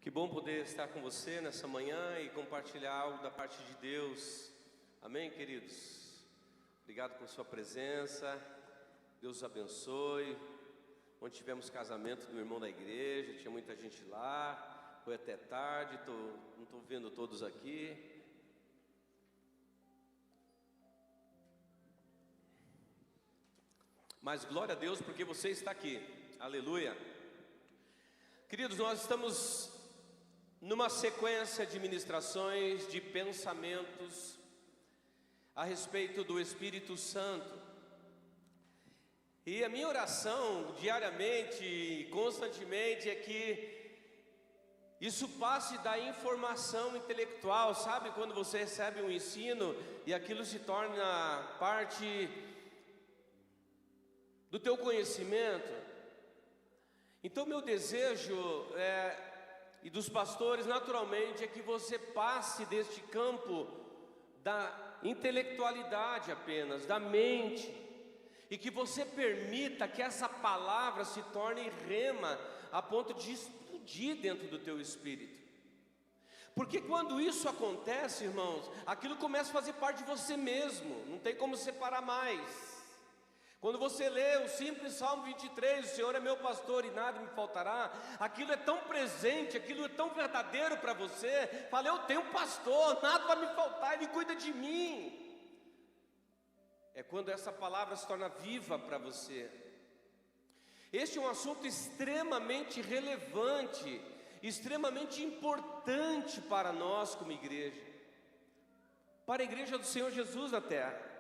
Que bom poder estar com você nessa manhã e compartilhar algo da parte de Deus. Amém, queridos? Obrigado por sua presença. Deus os abençoe. Ontem tivemos casamento do irmão da igreja, tinha muita gente lá. Foi até tarde, não estou vendo todos aqui. Mas glória a Deus porque você está aqui. Aleluia. Queridos, nós estamos numa sequência de ministrações, de pensamentos a respeito do Espírito Santo. E a minha oração diariamente e constantemente é que isso passe da informação intelectual, sabe? Quando você recebe um ensino e aquilo se torna parte do teu conhecimento. Então meu desejo e dos pastores naturalmente é que você passe deste campo da intelectualidade apenas, da mente, e que você permita que essa palavra se torne rema a ponto de explodir dentro do teu espírito. Porque quando isso acontece, irmãos, aquilo começa a fazer parte de você mesmo, não tem como separar mais. Quando você lê o simples Salmo 23, o Senhor é meu pastor e nada me faltará, aquilo é tão presente, aquilo é tão verdadeiro para você. Fala, eu tenho um pastor, nada vai me faltar, Ele cuida de mim. É quando essa palavra se torna viva para você. Este é um assunto extremamente relevante, extremamente importante para nós como igreja, para a igreja do Senhor Jesus na terra.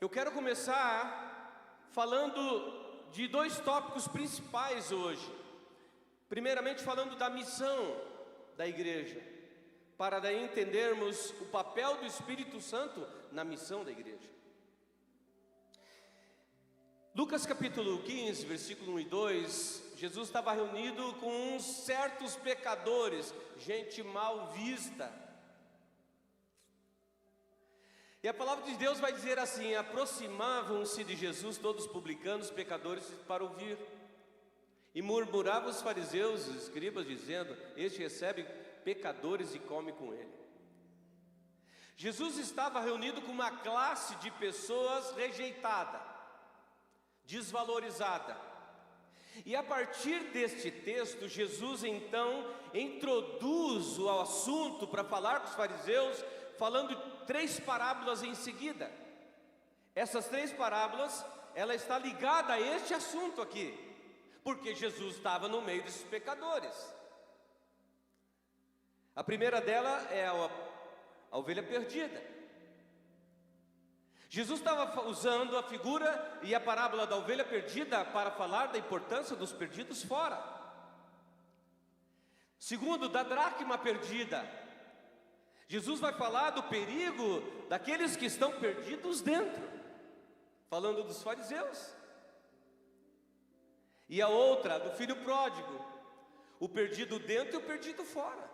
Eu quero começar falando de dois tópicos principais hoje. Primeiramente falando da missão da igreja, para daí entendermos o papel do Espírito Santo na missão da igreja. Lucas capítulo 15, versículo 1 e 2, Jesus estava reunido com uns certos pecadores, gente mal vista. E a palavra de Deus vai dizer assim: aproximavam-se de Jesus todos os publicanos, pecadores, para ouvir. E murmuravam os fariseus e os escribas, dizendo: este recebe pecadores e come com ele. Jesus estava reunido com uma classe de pessoas rejeitada, desvalorizada. E a partir deste texto, Jesus então introduz o assunto para falar com os fariseus, falando 3 parábolas em seguida. Essas 3 parábolas, ela está ligada a este assunto aqui, porque Jesus estava no meio desses pecadores. A primeira dela é a ovelha perdida. Jesus estava usando a figura e a parábola da ovelha perdida para falar da importância dos perdidos fora. Segundo, da dracma perdida. Jesus vai falar do perigo daqueles que estão perdidos dentro, falando dos fariseus. E a outra, do filho pródigo, o perdido dentro e o perdido fora.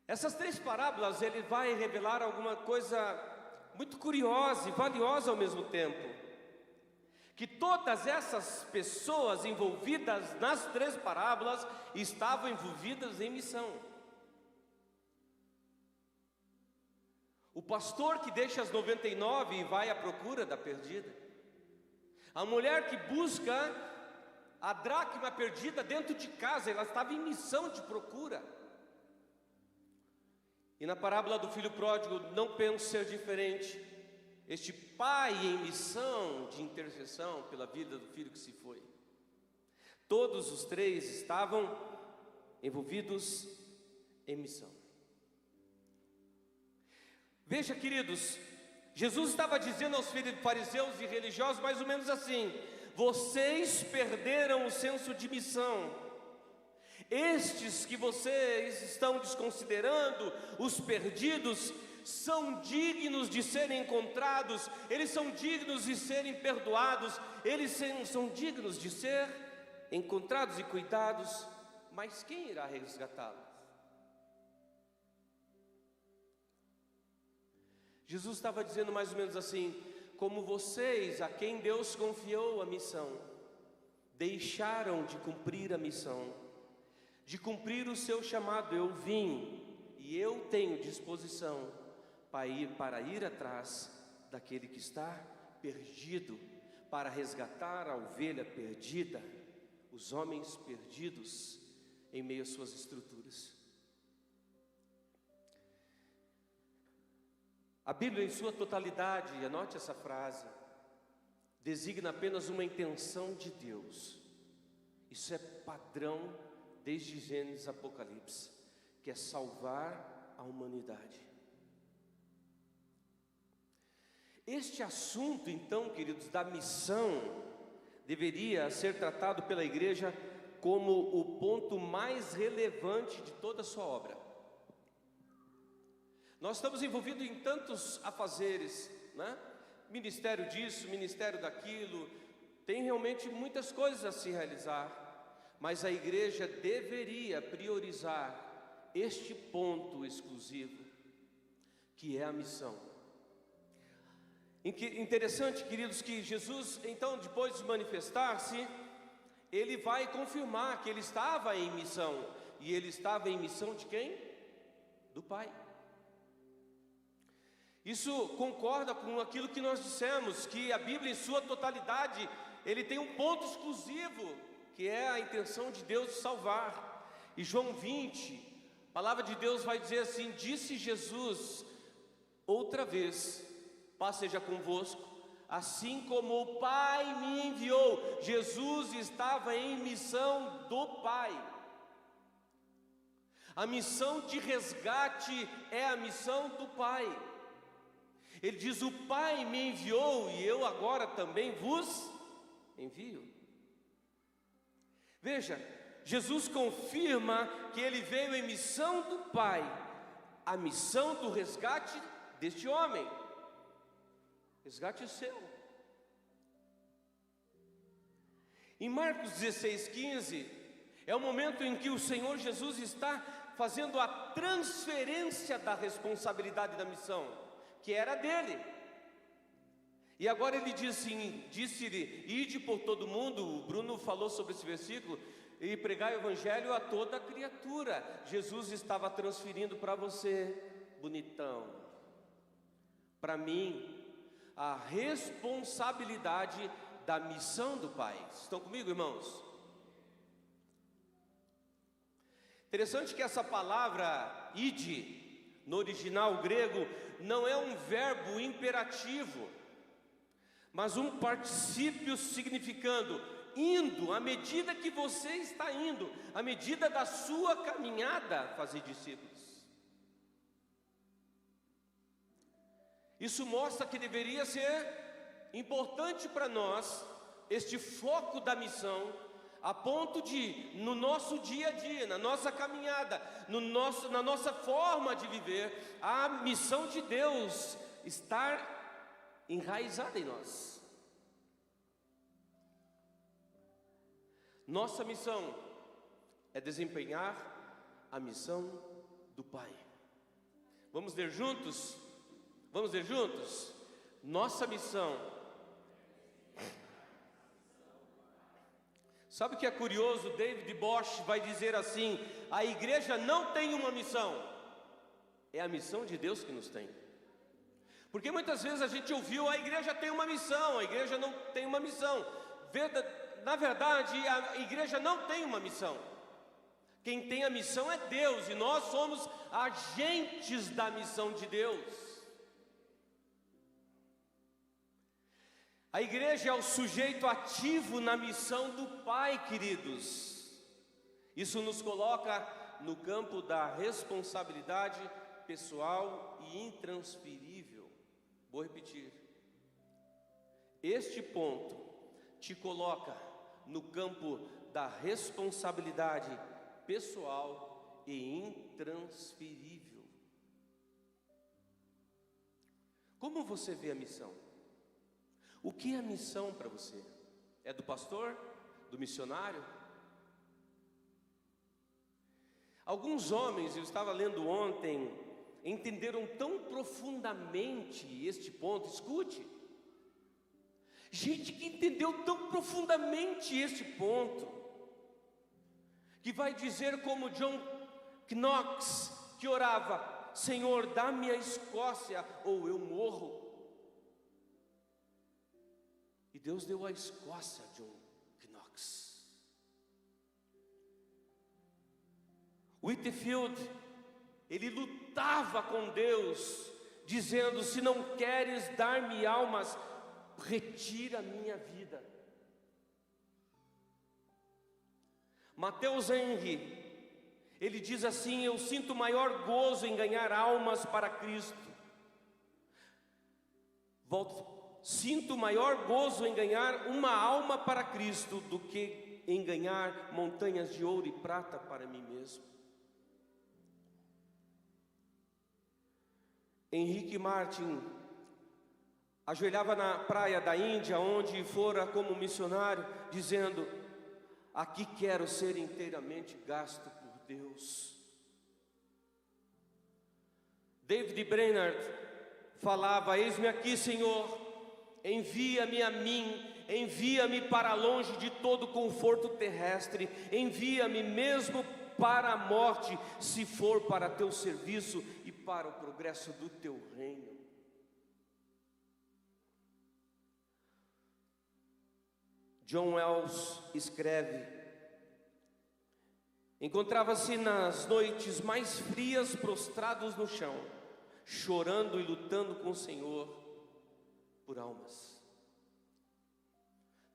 Essas 3 parábolas, ele vai revelar alguma coisa muito curiosa e valiosa ao mesmo tempo. Que todas essas pessoas envolvidas nas 3 parábolas estavam envolvidas em missão. O pastor que deixa as 99 e vai à procura da perdida. A mulher que busca a dracma perdida dentro de casa, ela estava em missão de procura. E na parábola do filho pródigo, não penso ser diferente. Este pai em missão de intercessão pela vida do filho que se foi. Todos os 3 estavam envolvidos em missão. Veja, queridos, Jesus estava dizendo aos fariseus e religiosos mais ou menos assim: vocês perderam o senso de missão. Estes que vocês estão desconsiderando, os perdidos, são dignos de serem encontrados, eles são dignos de serem perdoados, eles são dignos de ser encontrados e cuidados, mas quem irá resgatá-los? Jesus estava dizendo mais ou menos assim: como vocês, a quem Deus confiou a missão, deixaram de cumprir a missão, de cumprir o seu chamado. Eu vim e eu tenho disposição para ir atrás daquele que está perdido, para resgatar a ovelha perdida, os homens perdidos em meio às suas estruturas. A Bíblia em sua totalidade, anote essa frase, designa apenas uma intenção de Deus. Isso é padrão desde Gênesis a Apocalipse, que é salvar a humanidade. Este assunto, então, queridos, da missão, deveria ser tratado pela igreja como o ponto mais relevante de toda a sua obra. Nós estamos envolvidos em tantos afazeres, né? Ministério disso, ministério daquilo, tem realmente muitas coisas a se realizar, mas a igreja deveria priorizar este ponto exclusivo, que é a missão. Interessante, queridos, que Jesus, então, depois de manifestar-se, ele vai confirmar que ele estava em missão. E ele estava em missão de quem? Do Pai. Isso concorda com aquilo que nós dissemos, que a Bíblia em sua totalidade, ele tem um ponto exclusivo, que é a intenção de Deus de salvar. E João 20, a palavra de Deus vai dizer assim: disse Jesus outra vez: paz seja convosco, assim como o Pai me enviou. Jesus estava em missão do Pai. A missão de resgate é a missão do Pai. Ele diz: o Pai me enviou e eu agora também vos envio. Veja, Jesus confirma que ele veio em missão do Pai, a missão do resgate deste homem. Resgate o seu. Em Marcos 16:15, é o momento em que o Senhor Jesus está fazendo a transferência da responsabilidade da missão, que era dele. E agora ele diz assim, disse-lhe: ide por todo mundo. O Bruno falou sobre esse versículo, e pregar o evangelho a toda criatura. Jesus estava transferindo para você, bonitão, para mim, a responsabilidade da missão do Pai. Estão comigo, irmãos? Interessante que essa palavra ide, no original grego, não é um verbo imperativo, mas um particípio significando indo, à medida que você está indo, à medida da sua caminhada, fazer discípulos. Isso mostra que deveria ser importante para nós este foco da missão, a ponto de, no nosso dia a dia, na nossa caminhada, na nossa forma de viver, a missão de Deus estar enraizada em nós. Nossa missão é desempenhar a missão do Pai. Vamos ler juntos? Vamos ler juntos? Nossa missão. Sabe o que é curioso? David Bosch vai dizer assim: a igreja não tem uma missão, é a missão de Deus que nos tem. Porque muitas vezes a gente ouviu: a igreja tem uma missão, a igreja não tem uma missão. Na verdade, a igreja não tem uma missão. Quem tem a missão é Deus, e nós somos agentes da missão de Deus. A igreja é o sujeito ativo na missão do Pai, queridos. Isso nos coloca no campo da responsabilidade pessoal e intransferível. Vou repetir. Este ponto te coloca no campo da responsabilidade pessoal e intransferível. Como você vê a missão? O que é a missão para você? É do pastor? Do missionário? Alguns homens, eu estava lendo ontem, entenderam tão profundamente este ponto. Escute. Gente que entendeu tão profundamente este ponto, que vai dizer como John Knox, que orava: Senhor, dá-me a Escócia ou eu morro. E Deus deu a Escócia a John Knox. Whitefield, ele lutava com Deus, dizendo: se não queres dar-me almas, retira a minha vida. Mateus Henry, ele diz assim: eu sinto maior gozo em ganhar almas para Cristo. Sinto maior gozo em ganhar uma alma para Cristo do que em ganhar montanhas de ouro e prata para mim mesmo. Henrique Martin ajoelhava na praia da Índia, onde fora como missionário, dizendo: aqui quero ser inteiramente gasto por Deus. David Brainerd falava: eis-me aqui, Senhor, envia-me a mim, envia-me para longe de todo conforto terrestre, envia-me mesmo para a morte, se for para teu serviço e para o progresso do teu reino. John Wells escreve: encontrava-se nas noites mais frias prostrados no chão, chorando e lutando com o Senhor por almas.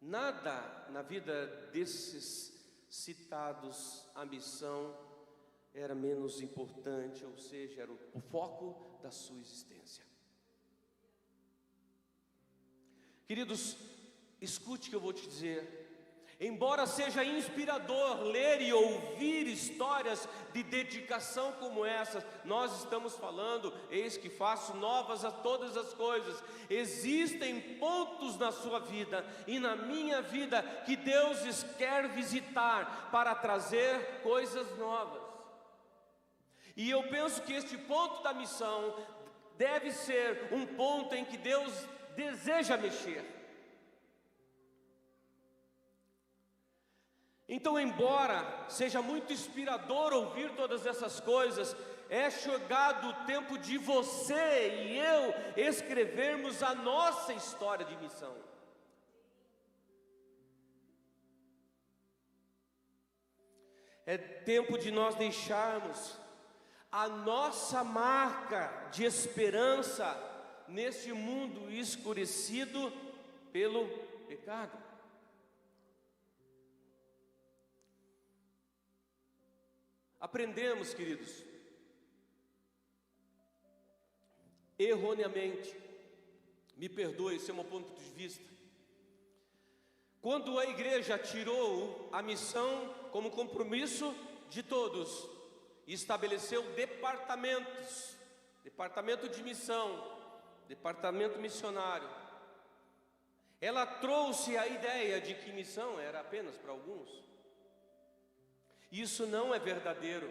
Nada na vida desses citados, a missão era menos importante, ou seja, era o foco da sua existência. Queridos, escute o que eu vou te dizer. Embora seja inspirador ler e ouvir histórias de dedicação como essas, nós estamos falando: eis que faço novas a todas as coisas. Existem pontos na sua vida e na minha vida que Deus quer visitar para trazer coisas novas. E eu penso que este ponto da missão deve ser um ponto em que Deus deseja mexer. Então, embora seja muito inspirador ouvir todas essas coisas, é chegado o tempo de você e eu escrevermos a nossa história de missão. É tempo de nós deixarmos a nossa marca de esperança neste mundo escurecido pelo pecado. Aprendemos, queridos, erroneamente, me perdoe, esse é o meu ponto de vista, quando a igreja tirou a missão como compromisso de todos e estabeleceu departamentos, departamento de missão, departamento missionário, ela trouxe a ideia de que missão era apenas para alguns. Isso não é verdadeiro.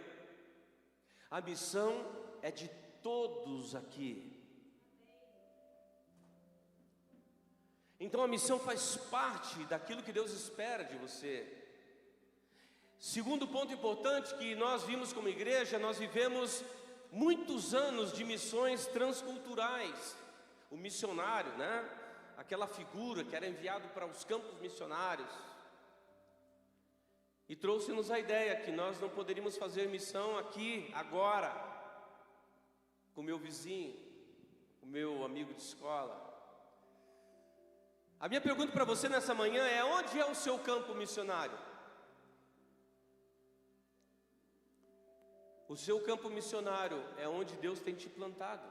A missão é de todos aqui. Então a missão faz parte daquilo que Deus espera de você. Segundo ponto importante que nós vimos como igreja, nós vivemos muitos anos de missões transculturais. O missionário, né? Aquela figura que era enviado para os campos missionários. E trouxe-nos a ideia que nós não poderíamos fazer missão aqui, agora, com o meu vizinho, o meu amigo de escola. A minha pergunta para você nessa manhã é: onde é o seu campo missionário? O seu campo missionário é onde Deus tem te plantado,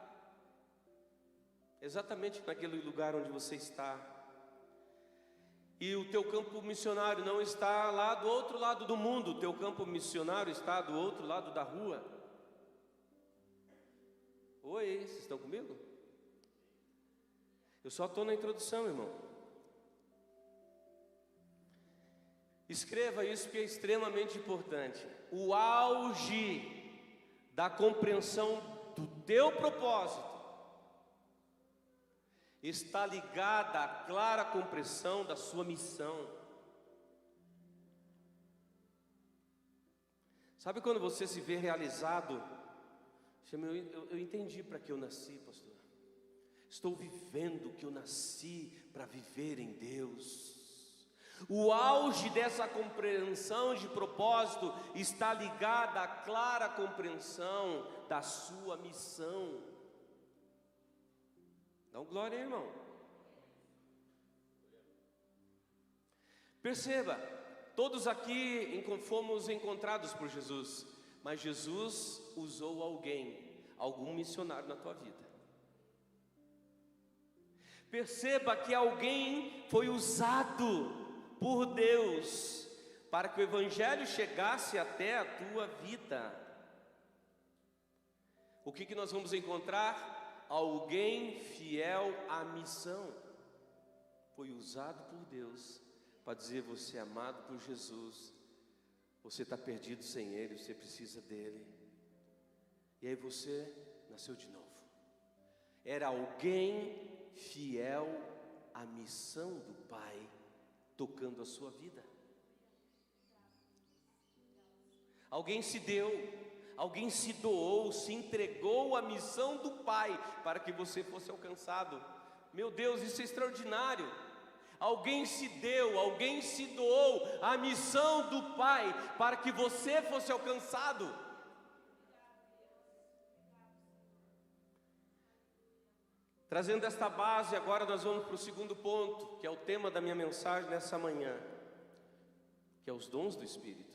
exatamente naquele lugar onde você está. E o teu campo missionário não está lá do outro lado do mundo, o teu campo missionário está do outro lado da rua. Oi, vocês estão comigo? Eu só estou na introdução, irmão. Escreva isso, que é extremamente importante. O auge da compreensão do teu propósito está ligada à clara compreensão da sua missão. Sabe quando você se vê realizado? Eu entendi para que eu nasci, pastor. Estou vivendo o que eu nasci para viver em Deus. O auge dessa compreensão de propósito está ligada à clara compreensão da sua missão. Dá um glória, irmão. Perceba, todos aqui fomos encontrados por Jesus, mas Jesus usou algum missionário na tua vida. Perceba que alguém foi usado por Deus para que o Evangelho chegasse até a tua vida. O que nós vamos encontrar? Alguém fiel à missão. Foi usado por Deus para dizer: você é amado por Jesus, você está perdido sem Ele, você precisa dEle. E aí você nasceu de novo. Era alguém fiel à missão do Pai, tocando a sua vida. Alguém se deu, alguém se doou, se entregou à missão do Pai, para que você fosse alcançado. Meu Deus, isso é extraordinário. Alguém se deu, alguém se doou à missão do Pai, para que você fosse alcançado. Trazendo esta base, agora nós vamos para o segundo ponto, que é o tema da minha mensagem nessa manhã, que é os dons do Espírito.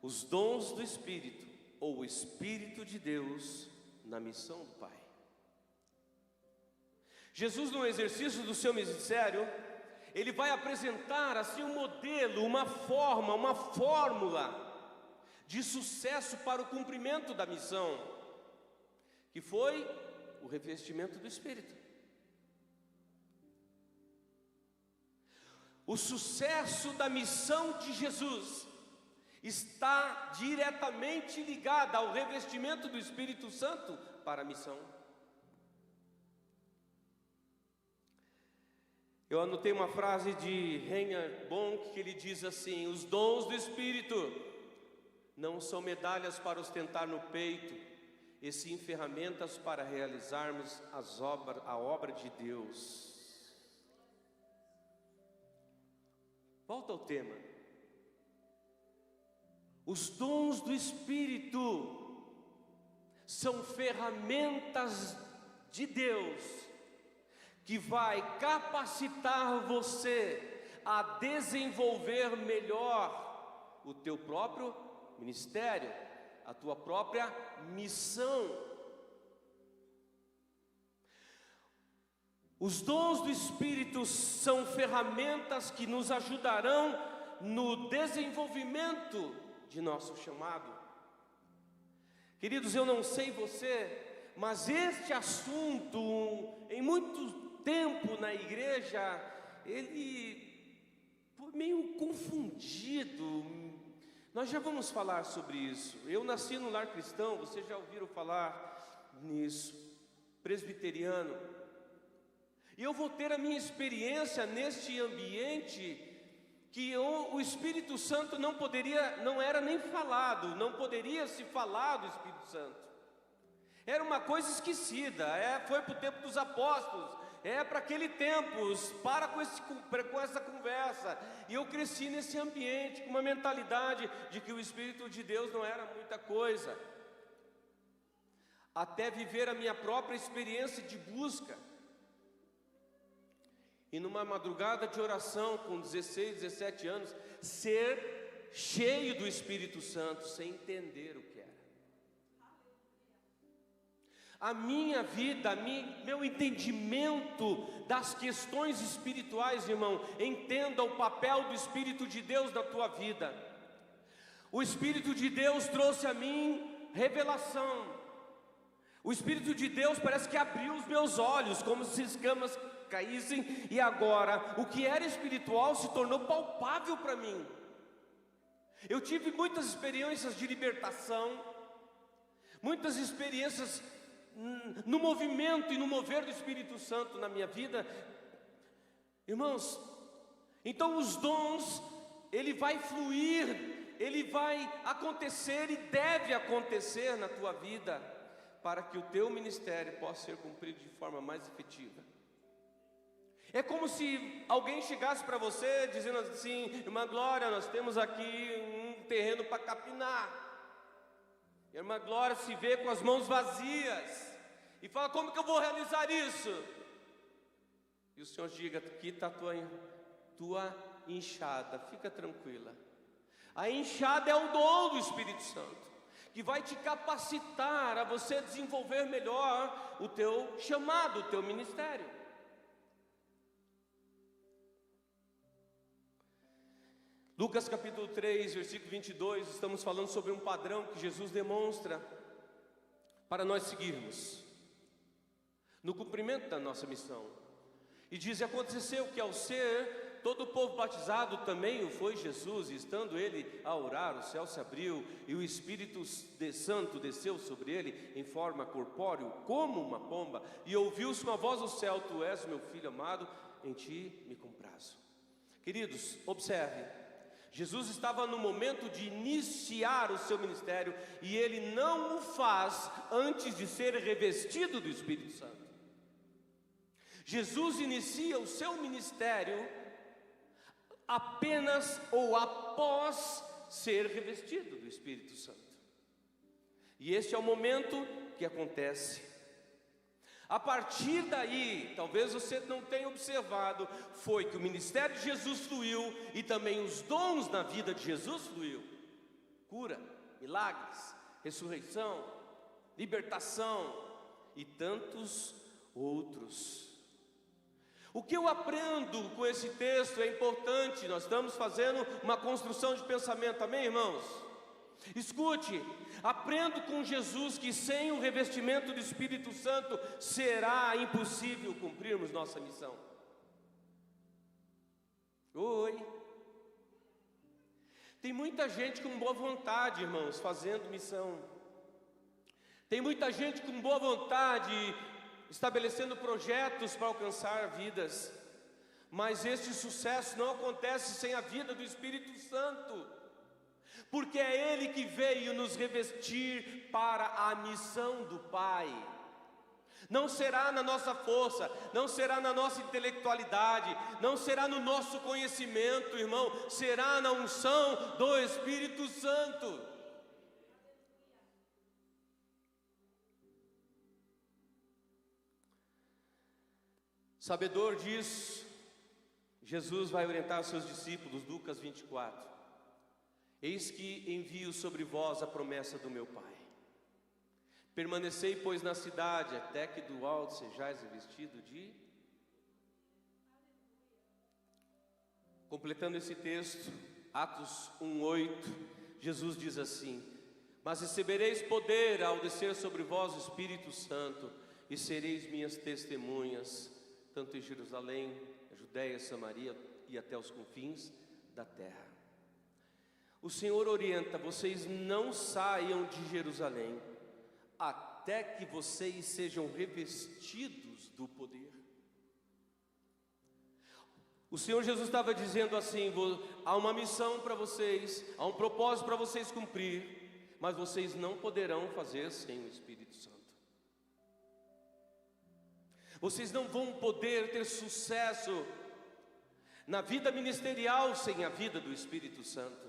Os dons do Espírito, ou o Espírito de Deus na missão do Pai. Jesus, no exercício do seu ministério, ele vai apresentar assim um modelo, uma forma, uma fórmula de sucesso para o cumprimento da missão, que foi o revestimento do Espírito. O sucesso da missão de Jesus está diretamente ligado ao revestimento do Espírito Santo para a missão. Eu anotei uma frase de Reinhard Bonk que ele diz assim: os dons do Espírito não são medalhas para ostentar no peito, e sim ferramentas para realizarmos a obra de Deus. Volta ao tema. Os dons do Espírito são ferramentas de Deus que vai capacitar você a desenvolver melhor o teu próprio ministério, a tua própria missão. Os dons do Espírito são ferramentas que nos ajudarão no desenvolvimento de nosso chamado. Queridos, eu não sei você, mas este assunto, em muito tempo na igreja, ele foi meio confundido. Nós já vamos falar sobre isso. Eu nasci no lar cristão, vocês já ouviram falar nisso, presbiteriano. E eu vou ter a minha experiência neste ambiente que o Espírito Santo não era nem falado, não poderia se falar do Espírito Santo. Era uma coisa esquecida, foi para o tempo dos apóstolos, para aquele tempo, para com essa conversa. E eu cresci nesse ambiente, com uma mentalidade de que o Espírito de Deus não era muita coisa. Até viver a minha própria experiência de busca. E numa madrugada de oração, com 16, 17 anos, ser cheio do Espírito Santo, sem entender o que era. A minha vida, meu entendimento das questões espirituais, irmão, entenda o papel do Espírito de Deus na tua vida. O Espírito de Deus trouxe a mim revelação. O Espírito de Deus parece que abriu os meus olhos, como se escamas caíssem, e agora o que era espiritual se tornou palpável para mim. Eu tive muitas experiências de libertação, muitas experiências no movimento e no mover do Espírito Santo na minha vida, irmãos, então os dons, ele vai fluir, ele vai acontecer e deve acontecer na tua vida, para que o teu ministério possa ser cumprido de forma mais efetiva. É como se alguém chegasse para você dizendo assim: irmã Glória, nós temos aqui um terreno para capinar. E a irmã Glória se vê com as mãos vazias e fala: como que eu vou realizar isso? E o Senhor diga: aqui está a tua enxada, fica tranquila. A enxada é o dom do Espírito Santo, que vai te capacitar a você desenvolver melhor o teu chamado, o teu ministério. Lucas capítulo 3, versículo 22, estamos falando sobre um padrão que Jesus demonstra para nós seguirmos no cumprimento da nossa missão. E diz: e aconteceu que ao ser todo o povo batizado, também o foi Jesus, e estando ele a orar, o céu se abriu, e o Espírito Santo desceu sobre ele em forma corpórea, como uma pomba, e ouviu-se uma voz do céu: tu és o meu filho amado, em ti me comprazo. Queridos, observe, Jesus estava no momento de iniciar o seu ministério, e ele não o faz antes de ser revestido do Espírito Santo. Jesus inicia o seu ministério apenas ou após ser revestido do Espírito Santo. E este é o momento que acontece. A partir daí, talvez você não tenha observado, foi que o ministério de Jesus fluiu e também os dons na vida de Jesus fluiu. Cura, milagres, ressurreição, libertação e tantos outros. O que eu aprendo com esse texto é importante. Nós estamos fazendo uma construção de pensamento, amém, irmãos? Escute, aprendo com Jesus que sem o revestimento do Espírito Santo será impossível cumprirmos nossa missão. Oi. Tem muita gente com boa vontade, irmãos, fazendo missão. Tem muita gente com boa vontade, estabelecendo projetos para alcançar vidas. Mas este sucesso não acontece sem a vida do Espírito Santo, porque é Ele que veio nos revestir para a missão do Pai. Não será na nossa força, não será na nossa intelectualidade, não será no nosso conhecimento, irmão, será na unção do Espírito Santo. Sabedor disso, Jesus vai orientar os seus discípulos, Lucas 24. Eis que envio sobre vós a promessa do meu Pai. Permanecei, pois, na cidade, até que do alto sejais revestido de... Completando esse texto, Atos 1:8, Jesus diz assim: mas recebereis poder ao descer sobre vós o Espírito Santo, e sereis minhas testemunhas, tanto em Jerusalém, a Judéia, Samaria e até os confins da terra. O Senhor orienta: vocês não saiam de Jerusalém, até que vocês sejam revestidos do poder. O Senhor Jesus estava dizendo assim: há uma missão para vocês, há um propósito para vocês cumprir, mas vocês não poderão fazer sem o Espírito Santo. Vocês não vão poder ter sucesso na vida ministerial sem a vida do Espírito Santo.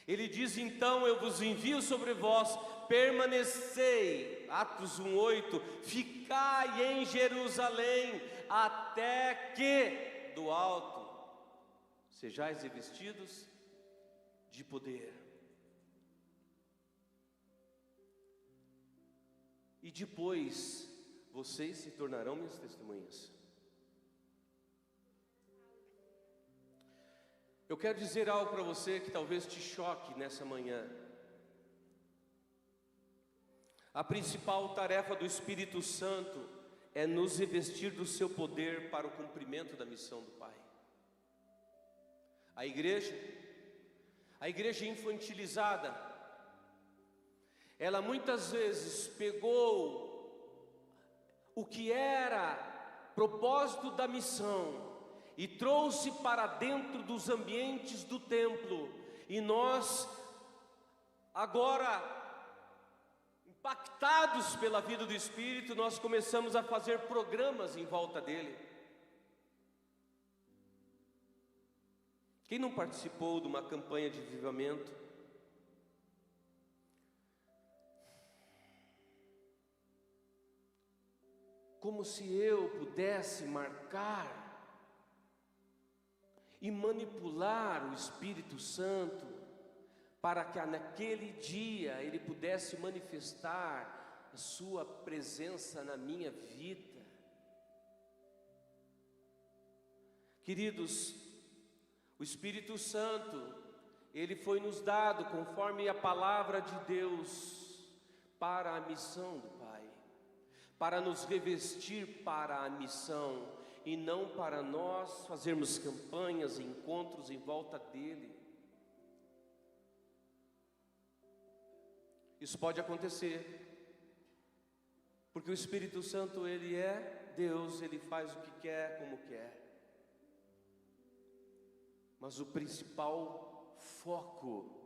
Ele diz então: eu vos envio sobre vós, permanecei, Atos 1:8, ficai em Jerusalém, até que do alto sejais revestidos de poder. E depois vocês se tornarão minhas testemunhas. Eu quero dizer algo para você que talvez te choque nessa manhã. A principal tarefa do Espírito Santo é nos revestir do seu poder para o cumprimento da missão do Pai. A igreja infantilizada, ela muitas vezes pegou o que era propósito da missão e trouxe para dentro dos ambientes do templo, e nós agora, impactados pela vida do Espírito, nós começamos a fazer programas em volta dele. Quem não participou de uma campanha de avivamento? Como se eu pudesse marcar e manipular o Espírito Santo para que naquele dia ele pudesse manifestar a sua presença na minha vida. Queridos, o Espírito Santo, ele foi nos dado conforme a palavra de Deus para a missão do Pai, para nos revestir para a missão, e não para nós fazermos campanhas e encontros em volta dele. Isso pode acontecer, porque o Espírito Santo, ele é Deus, ele faz o que quer, como quer. Mas o principal foco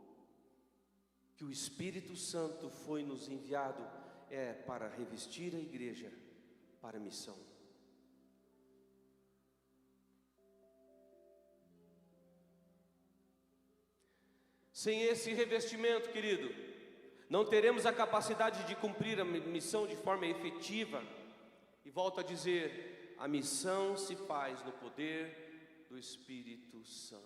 que o Espírito Santo foi nos enviado é para revestir a igreja para a missão. Sem esse revestimento, querido, não teremos a capacidade de cumprir a missão de forma efetiva. E volto a dizer, a missão se faz no poder do Espírito Santo.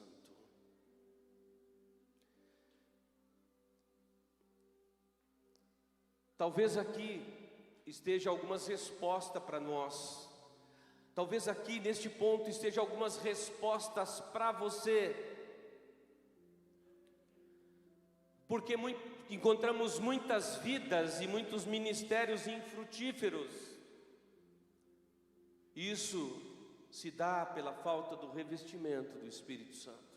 Talvez aqui esteja algumas respostas para nós. Talvez aqui neste ponto esteja algumas respostas para você. Porque encontramos muitas vidas e muitos ministérios infrutíferos. Isso se dá pela falta do revestimento do Espírito Santo.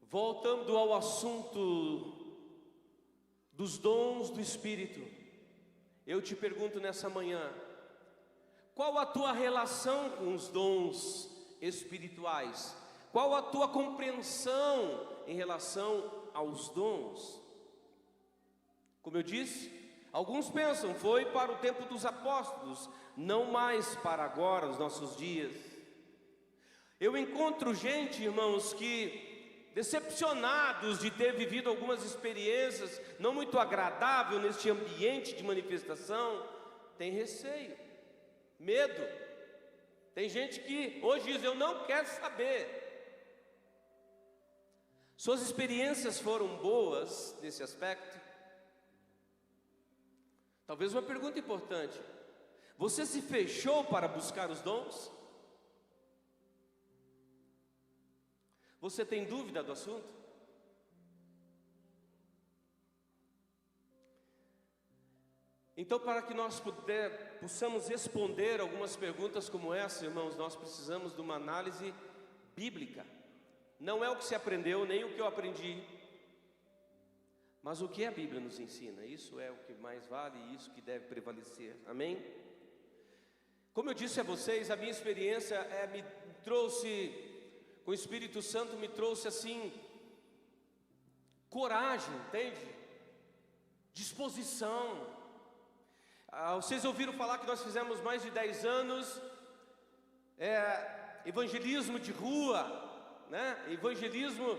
Voltando ao assunto dos dons do Espírito, eu te pergunto nessa manhã: qual a tua relação com os dons espirituais? Qual a tua compreensão em relação aos dons? Como eu disse, alguns pensam, foi para o tempo dos apóstolos, não mais para agora, os nossos dias. Eu encontro gente, irmãos, que decepcionados de ter vivido algumas experiências não muito agradáveis neste ambiente de manifestação, tem receio, medo. Tem gente que hoje diz, eu não quero saber. Suas experiências foram boas nesse aspecto? Talvez uma pergunta importante: você se fechou para buscar os dons? Você tem dúvida do assunto? Então, para que nós possamos responder algumas perguntas como essa, irmãos, nós precisamos de uma análise bíblica. Não é o que se aprendeu, nem o que eu aprendi, mas o que a Bíblia nos ensina. Isso é o que mais vale e isso que deve prevalecer, amém? Como eu disse a vocês, a minha experiência me trouxe, com o Espírito Santo, me trouxe assim, coragem, entende? Disposição. Vocês ouviram falar que nós fizemos mais de 10 anos, evangelismo de rua, né? Evangelismo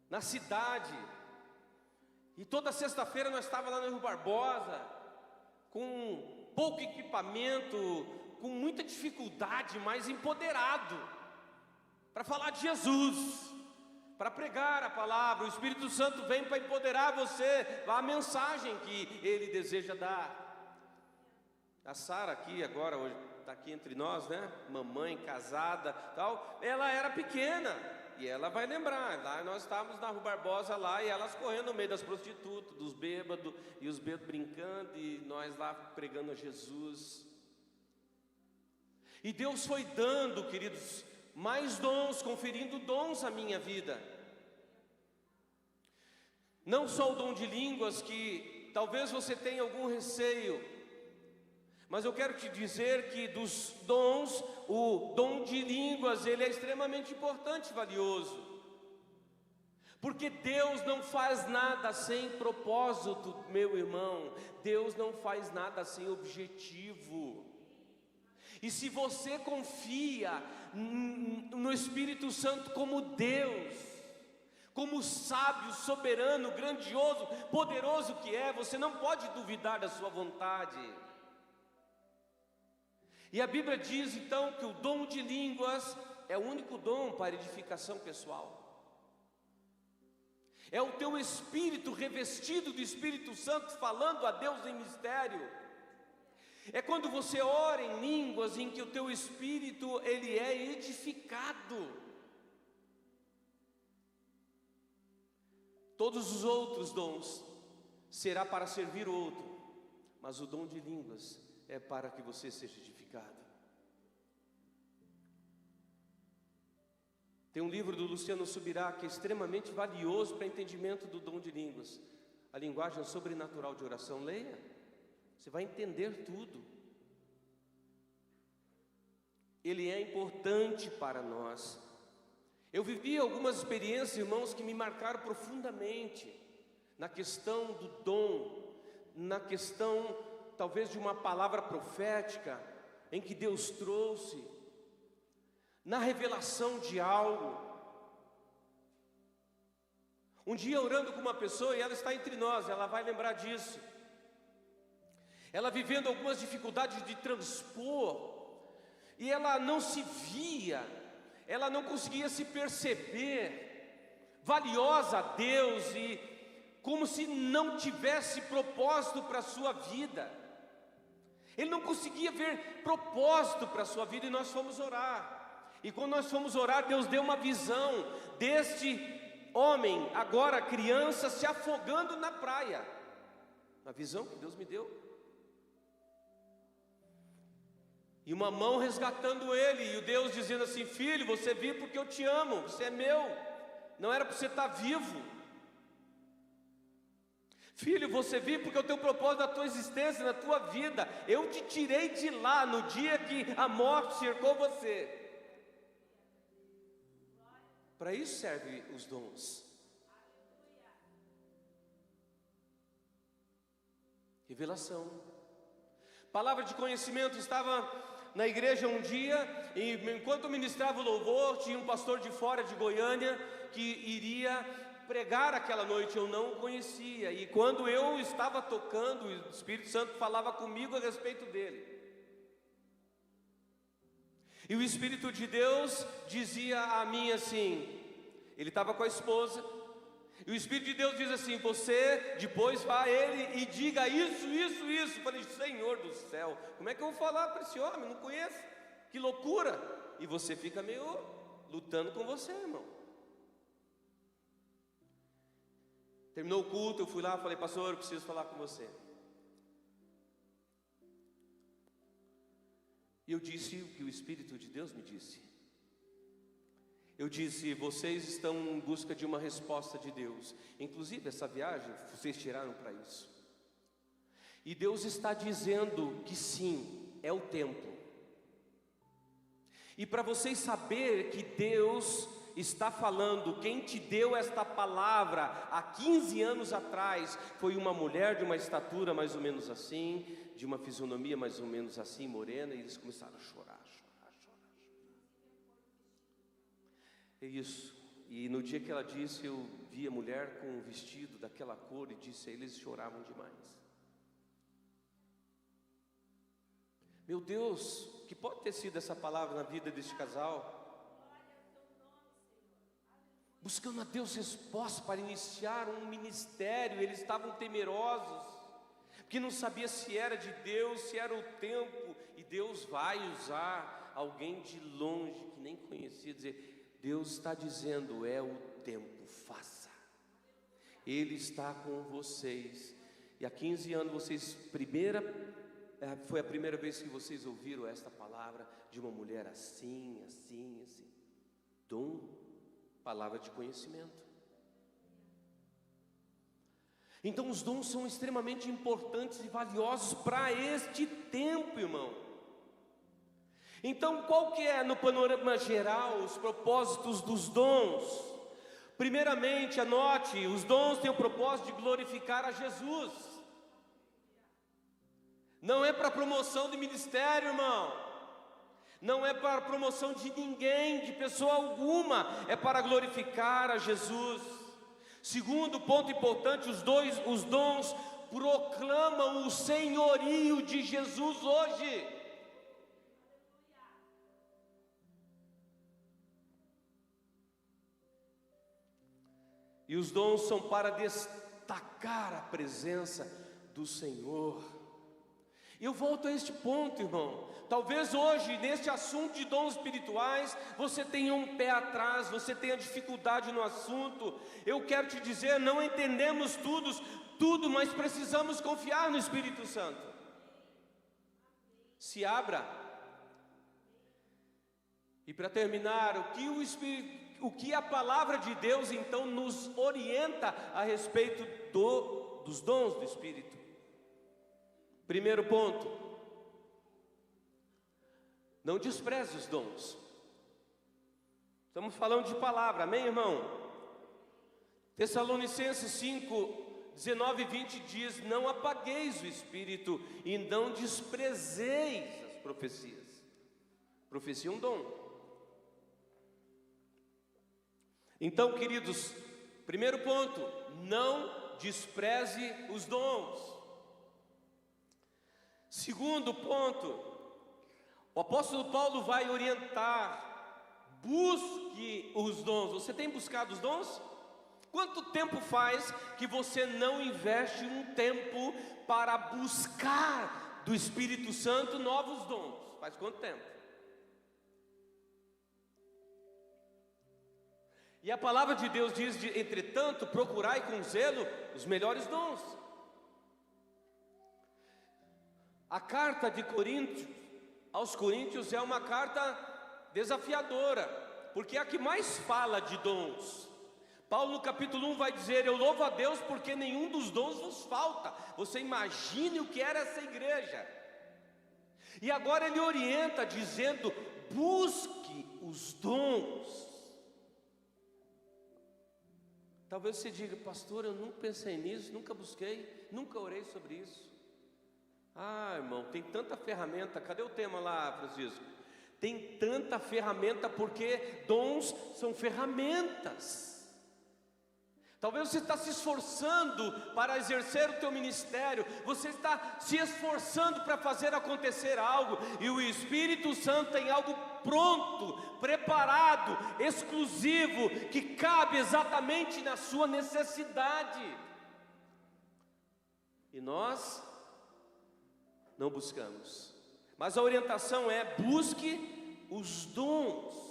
na cidade. E toda sexta-feira nós estávamos lá no Rio Barbosa, com pouco equipamento, com muita dificuldade, mas empoderado, para falar de Jesus, para pregar a palavra. O Espírito Santo vem para empoderar você, a mensagem que Ele deseja dar. A Sara aqui agora, hoje, está aqui entre nós, né? Mamãe, casada, tal. Ela era pequena, e ela vai lembrar. Lá nós estávamos na Rua Barbosa lá, e elas correndo no meio das prostitutas, dos bêbados, e os bêbados brincando, e nós lá pregando a Jesus. E Deus foi dando, queridos, mais dons, conferindo dons à minha vida. Não só o dom de línguas, que talvez você tenha algum receio, mas eu quero te dizer que dos dons, o dom de línguas, ele é extremamente importante e valioso. Porque Deus não faz nada sem propósito, meu irmão. Deus não faz nada sem objetivo. E se você confia no Espírito Santo como Deus, como sábio, soberano, grandioso, poderoso que é, você não pode duvidar da sua vontade. E a Bíblia diz então que o dom de línguas é o único dom para edificação pessoal. É o teu espírito revestido do Espírito Santo falando a Deus em mistério. É quando você ora em línguas em que o teu espírito ele é edificado. Todos os outros dons será para servir o outro, mas o dom de línguas é para que você seja edificado. Tem um livro do Luciano Subirá que é extremamente valioso para entendimento do dom de línguas. A linguagem sobrenatural de oração. Leia, você vai entender tudo. Ele é importante para nós. Eu vivi algumas experiências, irmãos, que me marcaram profundamente na questão do dom, na questão talvez de uma palavra profética em que Deus trouxe, na revelação de algo. Um dia orando com uma pessoa, e ela está entre nós, ela vai lembrar disso. Ela vivendo algumas dificuldades de transpor, e ela não se via, ela não conseguia se perceber valiosa a Deus, e como se não tivesse propósito para a sua vida. Ele não conseguia ver propósito para a sua vida, e nós fomos orar. E quando nós fomos orar, Deus deu uma visão deste homem, agora criança, se afogando na praia. Uma visão que Deus me deu. E uma mão resgatando ele, e o Deus dizendo assim: filho, você vive porque eu te amo, você é meu, não era para você estar vivo. Filho, você vive porque eu tenho propósito na tua existência, na tua vida. Eu te tirei de lá no dia que a morte cercou você. Para isso servem os dons. Revelação. Palavra de conhecimento. Estava na igreja um dia, e enquanto ministrava o louvor, tinha um pastor de fora de Goiânia que iria pregar aquela noite. Eu não o conhecia, e quando eu estava tocando, o Espírito Santo falava comigo a respeito dele. E o Espírito de Deus dizia a mim assim, ele estava com a esposa, e o Espírito de Deus diz assim: você depois vá a ele e diga isso. Eu falei: Senhor do céu, como é que eu vou falar para esse homem? Não conheço, que loucura. E você fica meio lutando com você, irmão. Terminou o culto, eu fui lá, falei: pastor, eu preciso falar com você. E eu disse o que o Espírito de Deus me disse. Eu disse: vocês estão em busca de uma resposta de Deus. Inclusive essa viagem, vocês tiraram para isso. E Deus está dizendo que sim, é o tempo. E para vocês saberem que Deus está falando, quem te deu esta palavra há 15 anos atrás foi uma mulher de uma estatura mais ou menos assim, de uma fisionomia mais ou menos assim, morena, e eles começaram a chorar. É isso. E no dia que ela disse, eu vi a mulher com um vestido daquela cor e disse: eles choravam demais. Meu Deus, que pode ter sido essa palavra na vida deste casal? Buscando a Deus resposta para iniciar um ministério. Eles estavam temerosos, porque não sabia se era de Deus, se era o tempo. E Deus vai usar alguém de longe, que nem conhecia, dizer: Deus está dizendo, é o tempo, faça. Ele está com vocês. E há 15 anos vocês, foi a primeira vez que vocês ouviram esta palavra de uma mulher assim. Dom, palavra de conhecimento. Então os dons são extremamente importantes e valiosos para este tempo, irmão. Então qual que é, no panorama geral, os propósitos dos dons? Primeiramente, anote, os dons têm o propósito de glorificar a Jesus. Não é para promoção de ministério, irmão. Não é para promoção de ninguém, de pessoa alguma. É para glorificar a Jesus. Segundo ponto importante, os dons proclamam o senhorio de Jesus hoje. E os dons são para destacar a presença do Senhor. Eu volto a este ponto, irmão. Talvez hoje, neste assunto de dons espirituais, você tenha um pé atrás, você tenha dificuldade no assunto. Eu quero te dizer, não entendemos tudo, mas precisamos confiar no Espírito Santo. Se abra. E para terminar, o que a palavra de Deus então nos orienta a respeito dos dons do Espírito? Primeiro ponto: não despreze os dons. Estamos falando de palavra, amém, irmão? Tessalonicenses 5, 19 e 20 diz: não apagueis o Espírito e não desprezeis as profecias. Profecia é um dom. Então, queridos, primeiro ponto: não despreze os dons. Segundo ponto, o apóstolo Paulo vai orientar: busque os dons. Você tem buscado os dons? Quanto tempo faz que você não investe um tempo para buscar do Espírito Santo novos dons? Faz quanto tempo? E a palavra de Deus diz, entretanto, procurai com zelo os melhores dons. A carta de Coríntios, aos Coríntios, é uma carta desafiadora, porque é a que mais fala de dons. Paulo no capítulo 1 vai dizer: eu louvo a Deus porque nenhum dos dons vos falta. Você imagine o que era essa igreja. E agora ele orienta dizendo: busque os dons. Talvez você diga: pastor, eu nunca pensei nisso, nunca busquei, nunca orei sobre isso. Ah, irmão, tem tanta ferramenta. Cadê o tema lá, Francisco? Tem tanta ferramenta, porque dons são ferramentas. Talvez você está se esforçando para exercer o teu ministério, você está se esforçando para fazer acontecer algo, e o Espírito Santo tem algo pronto, preparado, exclusivo, que cabe exatamente na sua necessidade. E nós não buscamos. Mas a orientação é: busque os dons.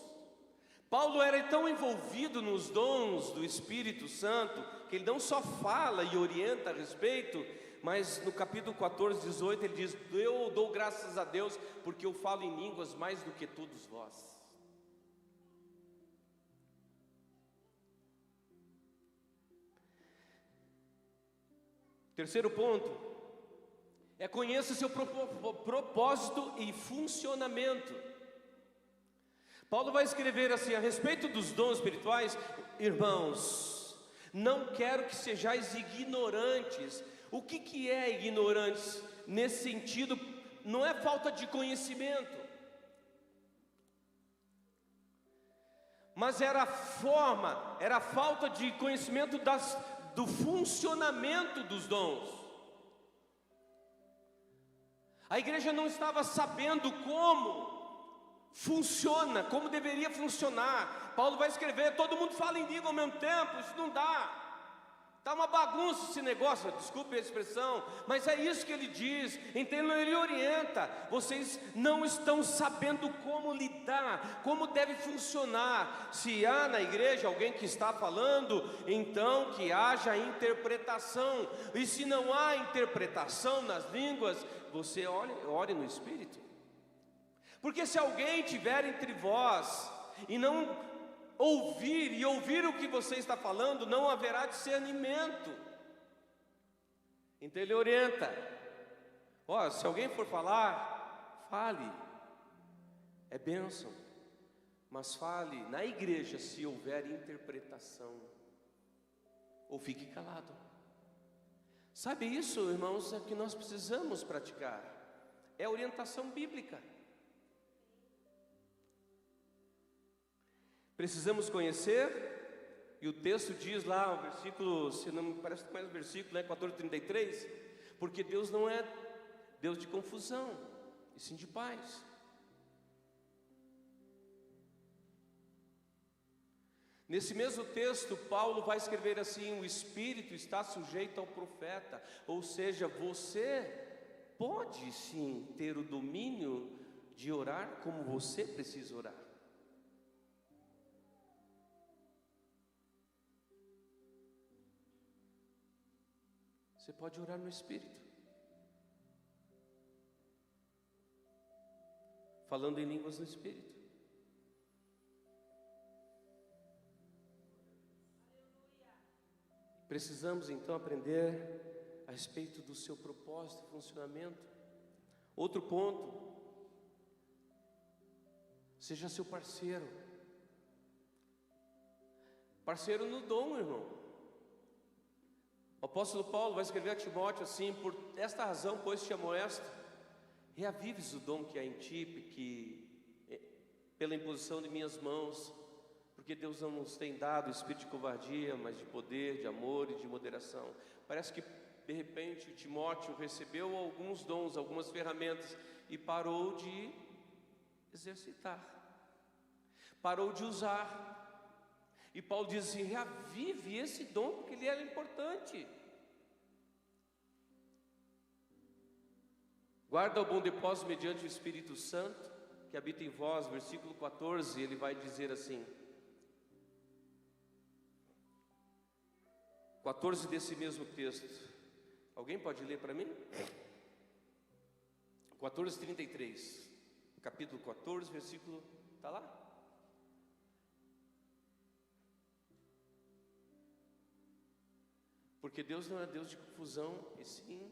Paulo era tão envolvido nos dons do Espírito Santo, que ele não só fala e orienta a respeito, mas no capítulo 14, 18, ele diz: eu dou graças a Deus, porque eu falo em línguas mais do que todos vós. Terceiro ponto é: conheça seu propósito e funcionamento. Paulo vai escrever assim a respeito dos dons espirituais: irmãos, não quero que sejais ignorantes. O que é ignorantes? Nesse sentido, não é falta de conhecimento, mas era a forma, era a falta de conhecimento do funcionamento dos dons. A igreja não estava sabendo como funciona, como deveria funcionar. Paulo vai escrever: todo mundo fala em língua ao mesmo tempo, isso não dá. Está uma bagunça esse negócio, desculpe a expressão, mas é isso que ele diz. Então ele orienta: vocês não estão sabendo como lidar, como deve funcionar. Se há na igreja alguém que está falando, então que haja interpretação. E se não há interpretação nas línguas, você ore no Espírito. Porque se alguém tiver entre vós e não ouvir o que você está falando, não haverá discernimento. Então ele orienta. Ó, se alguém for falar, fale. É bênção. Mas fale na igreja se houver interpretação. Ou fique calado. Sabe isso, irmãos, é que nós precisamos praticar. É orientação bíblica. Precisamos conhecer, e o texto diz lá, o versículo, se não me parece mais o versículo, 14:33, porque Deus não é Deus de confusão, e sim de paz. Nesse mesmo texto, Paulo vai escrever assim: o Espírito está sujeito ao profeta, ou seja, você pode sim ter o domínio de orar como você precisa orar. Você pode orar no Espírito, falando em línguas no Espírito. Precisamos então aprender a respeito do seu propósito e funcionamento. Outro ponto: seja seu parceiro. Parceiro no dom, irmão. O apóstolo Paulo vai escrever a Timóteo assim: por esta razão, pois te amoesto, reavives o dom que há em ti, que pela imposição de minhas mãos, porque Deus não nos tem dado espírito de covardia, mas de poder, de amor e de moderação. Parece que de repente Timóteo recebeu alguns dons, algumas ferramentas, e parou de exercitar, parou de usar. E Paulo diz assim: reavive esse dom, porque ele era importante. Guarda o bom depósito mediante o Espírito Santo, que habita em vós. Versículo 14, ele vai dizer assim, 14 desse mesmo texto. Alguém pode ler para mim? 14:33. Capítulo 14, versículo, está lá? Porque Deus não é Deus de confusão, e sim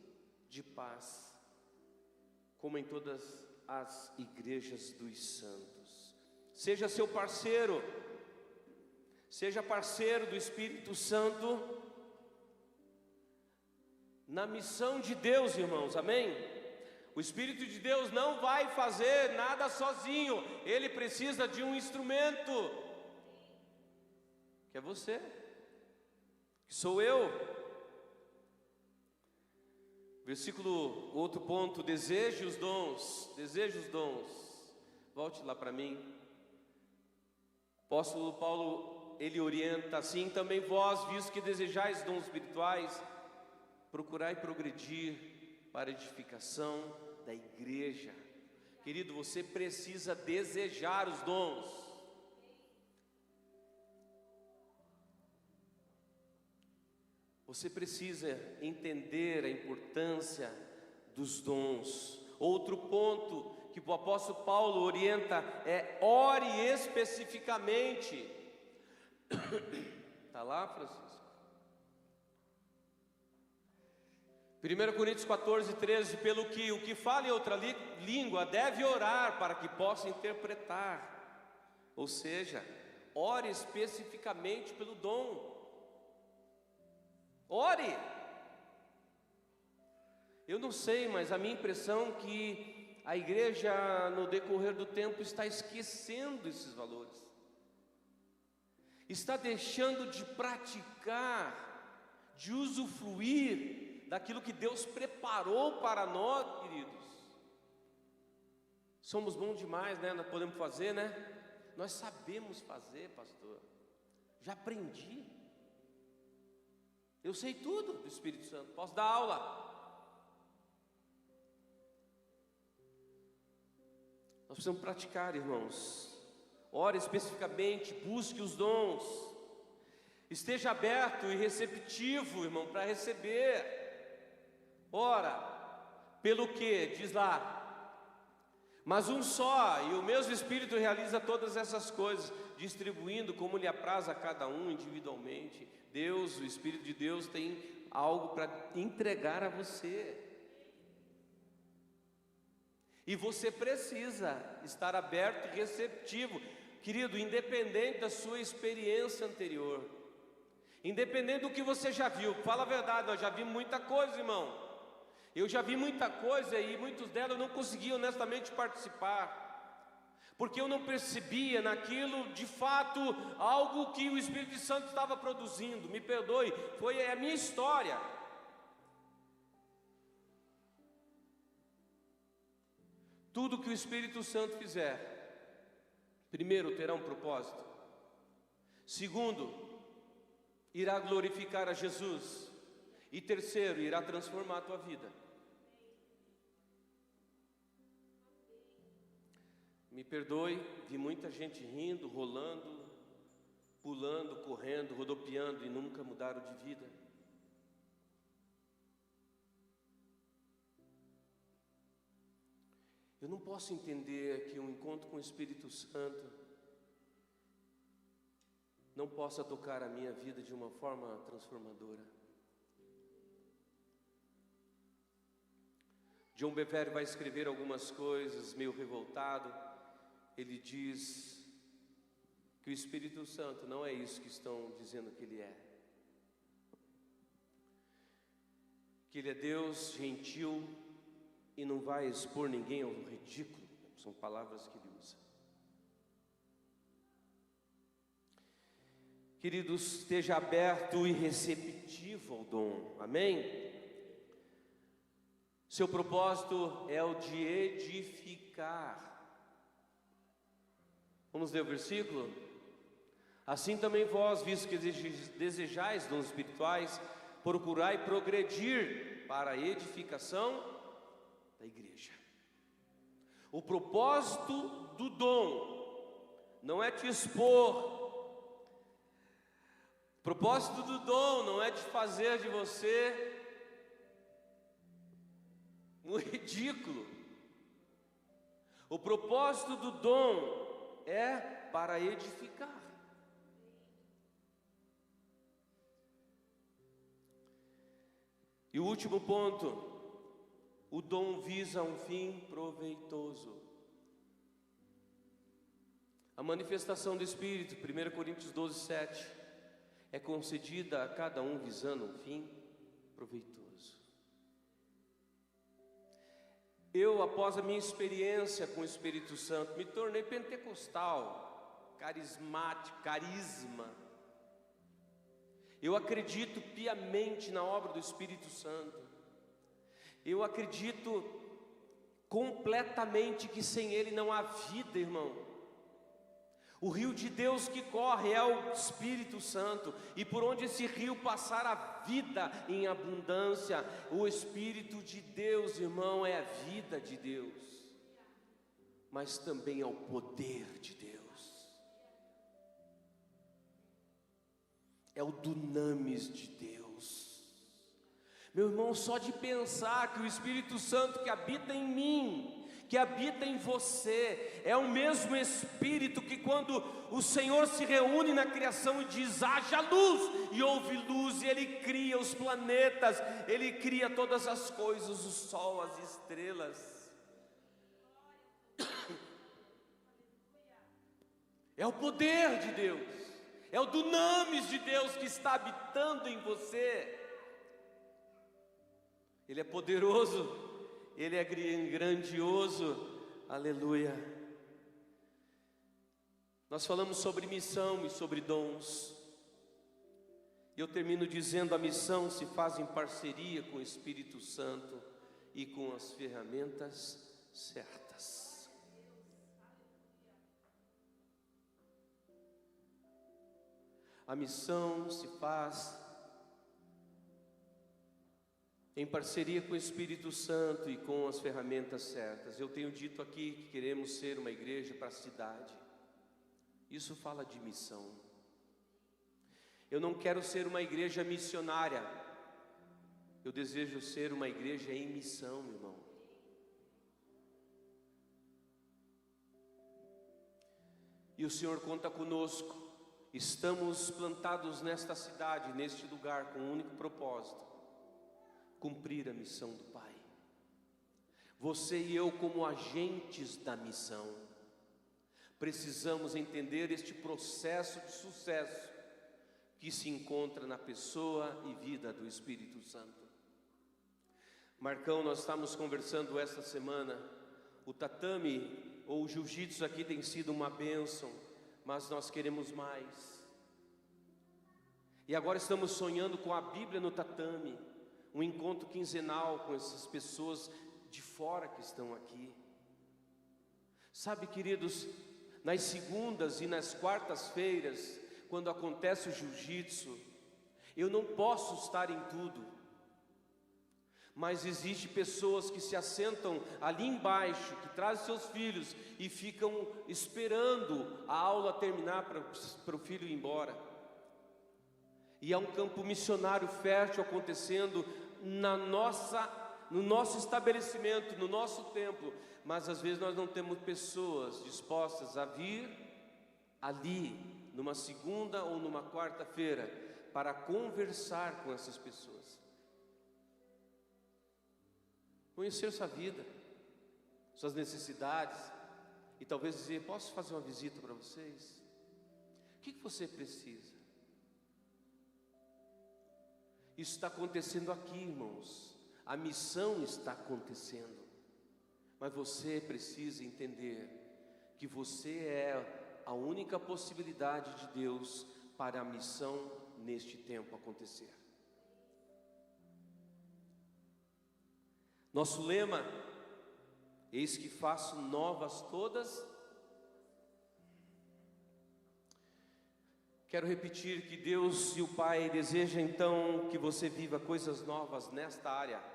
de paz, como em todas as igrejas dos santos. Seja seu parceiro, seja parceiro do Espírito Santo na missão de Deus, irmãos, amém? O Espírito de Deus não vai fazer nada sozinho, ele precisa de um instrumento, que é você, que sou eu. Versículo, outro ponto: deseje os dons, deseje os dons. Volte lá para mim. Apóstolo Paulo, ele orienta assim: também vós, visto que desejais dons espirituais, procurai progredir para a edificação da igreja. Querido, você precisa desejar os dons. Você precisa entender a importância dos dons. Outro ponto que o apóstolo Paulo orienta é: ore especificamente. Está lá, Francisco? 1 Coríntios 14:13, pelo que o que fala em outra língua deve orar para que possa interpretar. Ou seja, ore especificamente pelo dom. Ore. Eu não sei, mas a minha impressão é que a igreja no decorrer do tempo está esquecendo esses valores, está deixando de praticar, de usufruir daquilo que Deus preparou para nós, queridos. Somos bons demais, né? Nós podemos fazer, né? Nós sabemos fazer, pastor. Já aprendi. Eu sei tudo do Espírito Santo, posso dar aula. Nós precisamos praticar, irmãos. Ore especificamente, busque os dons. Esteja aberto e receptivo, irmão, para receber. Ora, pelo que? Diz lá: mas um só, e o mesmo Espírito realiza todas essas coisas, distribuindo como lhe apraz a cada um individualmente. Deus, o Espírito de Deus tem algo para entregar a você. E você precisa estar aberto e receptivo, querido, independente da sua experiência anterior, independente do que você já viu. Fala a verdade, eu já vi muita coisa, irmão. Eu já vi muita coisa e muitos delas eu não consegui honestamente participar, porque eu não percebia naquilo de fato algo que o Espírito Santo estava produzindo. Me perdoe, foi a minha história. Tudo que o Espírito Santo fizer, primeiro, terá um propósito. Segundo, irá glorificar a Jesus. E terceiro, irá transformar a tua vida. Me perdoe, vi muita gente rindo, rolando, pulando, correndo, rodopiando e nunca mudaram de vida. Eu não posso entender que um encontro com o Espírito Santo não possa tocar a minha vida de uma forma transformadora. John Bevere vai escrever algumas coisas, meio revoltado. Ele diz que o Espírito Santo não é isso que estão dizendo que Ele é. Que Ele é Deus gentil e não vai expor ninguém ao ridículo. São palavras que Ele usa. Queridos, esteja aberto e receptivo ao dom. Amém? Seu propósito é o de edificar. Vamos ler o versículo? Assim também vós, visto que desejais dons espirituais, procurai progredir para a edificação da igreja. O propósito do dom não é te expor. O propósito do dom não é de fazer de você um ridículo. O propósito do dom é para edificar. E o último ponto, o dom visa um fim proveitoso. A manifestação do Espírito, 1 Coríntios 12, 7, é concedida a cada um visando um fim proveitoso. Eu, após a minha experiência com o Espírito Santo, me tornei pentecostal, carismático, carisma. Eu acredito piamente na obra do Espírito Santo. Eu acredito completamente que sem Ele não há vida, irmão. O rio de Deus que corre é o Espírito Santo, e por onde esse rio passar a vida em abundância. O Espírito de Deus, irmão, é a vida de Deus, mas também é o poder de Deus, é o dunamis de Deus. Meu irmão, só de pensar que o Espírito Santo que habita em mim, que habita em você, é o mesmo Espírito que quando o Senhor se reúne na criação e diz haja luz, e houve luz, e Ele cria os planetas, Ele cria todas as coisas, o sol, as estrelas. É o poder de Deus, é o dunamis de Deus que está habitando em você. Ele é poderoso, Ele é grandioso, aleluia. Nós falamos sobre missão e sobre dons. E eu termino dizendo: a missão se faz em parceria com o Espírito Santo e com as ferramentas certas. A missão se faz em parceria com o Espírito Santo e com as ferramentas certas. Eu tenho dito aqui que queremos ser uma igreja para a cidade. Isso fala de missão. Eu não quero ser uma igreja missionária. Eu desejo ser uma igreja em missão, irmão. E o Senhor conta conosco. Estamos plantados nesta cidade, neste lugar, com um único propósito: cumprir a missão do Pai. Você e eu, como agentes da missão, precisamos entender este processo de sucesso que se encontra na pessoa e vida do Espírito Santo. Marcão, nós estamos conversando esta semana, o tatame ou o jiu-jitsu aqui tem sido uma bênção, mas nós queremos mais. E agora estamos sonhando com a Bíblia no tatame, um encontro quinzenal com essas pessoas de fora que estão aqui. Sabe, queridos, nas segundas e nas quartas-feiras, quando acontece o jiu-jitsu, eu não posso estar em tudo, mas existe pessoas que se assentam ali embaixo, que trazem seus filhos e ficam esperando a aula terminar para o filho ir embora. E há um campo missionário fértil acontecendo no nosso estabelecimento, no nosso templo, mas às vezes nós não temos pessoas dispostas a vir ali, numa segunda ou numa quarta-feira, para conversar com essas pessoas, conhecer sua vida, suas necessidades, e talvez dizer: posso fazer uma visita para vocês? O que você precisa? Isso está acontecendo aqui, irmãos. A missão está acontecendo, mas você precisa entender que você é a única possibilidade de Deus para a missão neste tempo acontecer. Nosso lema: eis que faço novas todas. Quero repetir que Deus e o Pai desejam então que você viva coisas novas nesta área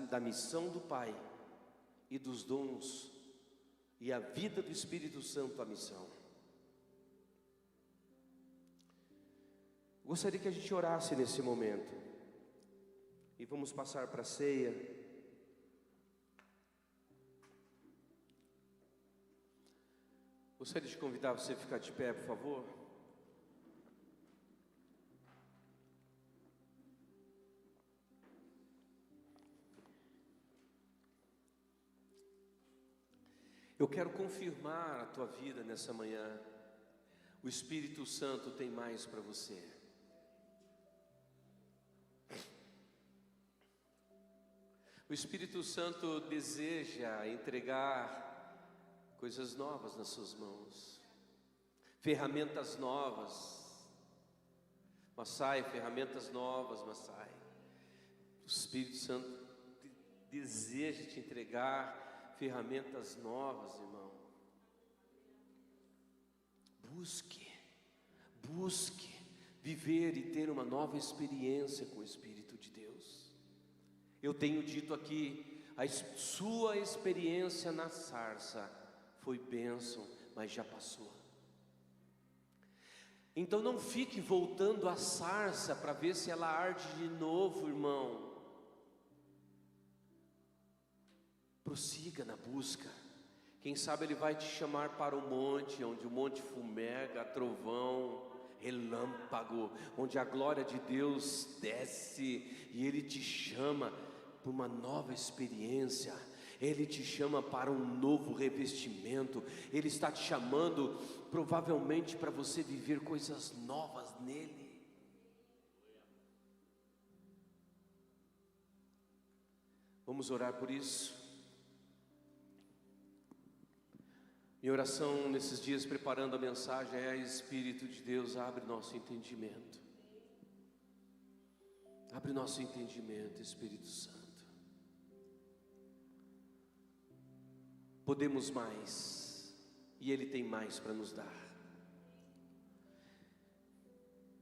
da missão do Pai e dos dons e a vida do Espírito Santo à missão. Gostaria que a gente orasse nesse momento e vamos passar para a ceia. Gostaria de convidar você a ficar de pé, por favor. Eu quero confirmar a tua vida nessa manhã. O Espírito Santo tem mais para você. O Espírito Santo deseja entregar coisas novas nas suas mãos, ferramentas novas. Massai, ferramentas novas, Massai. O Espírito Santo deseja te entregar ferramentas novas, irmão. Busque viver e ter uma nova experiência com o Espírito de Deus. Eu tenho dito aqui, a sua experiência na sarça foi bênção, mas já passou. Então não fique voltando à sarça para ver se ela arde de novo, irmão. Prossiga na busca. Quem sabe Ele vai te chamar para o monte, onde o monte fumega, trovão, relâmpago, onde a glória de Deus desce, e Ele te chama para uma nova experiência. Ele te chama para um novo revestimento. Ele está te chamando provavelmente para você viver coisas novas nele. Vamos orar por isso. Minha oração nesses dias preparando a mensagem é: Espírito de Deus, abre nosso entendimento. Abre nosso entendimento, Espírito Santo. Podemos mais, e Ele tem mais para nos dar.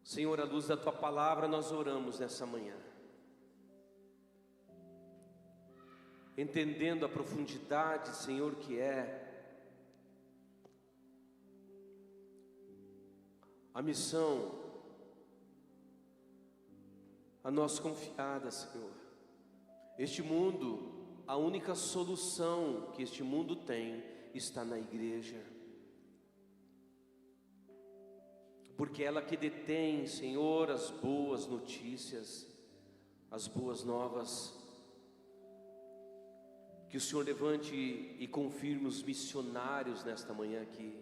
Senhor, à luz da Tua palavra nós oramos nessa manhã, entendendo a profundidade, Senhor, que é a missão a nós confiada, Senhor. Este mundo, a única solução que este mundo tem está na igreja, porque ela que detém, Senhor, as boas notícias, as boas novas. Que o Senhor levante e confirme os missionários nesta manhã aqui,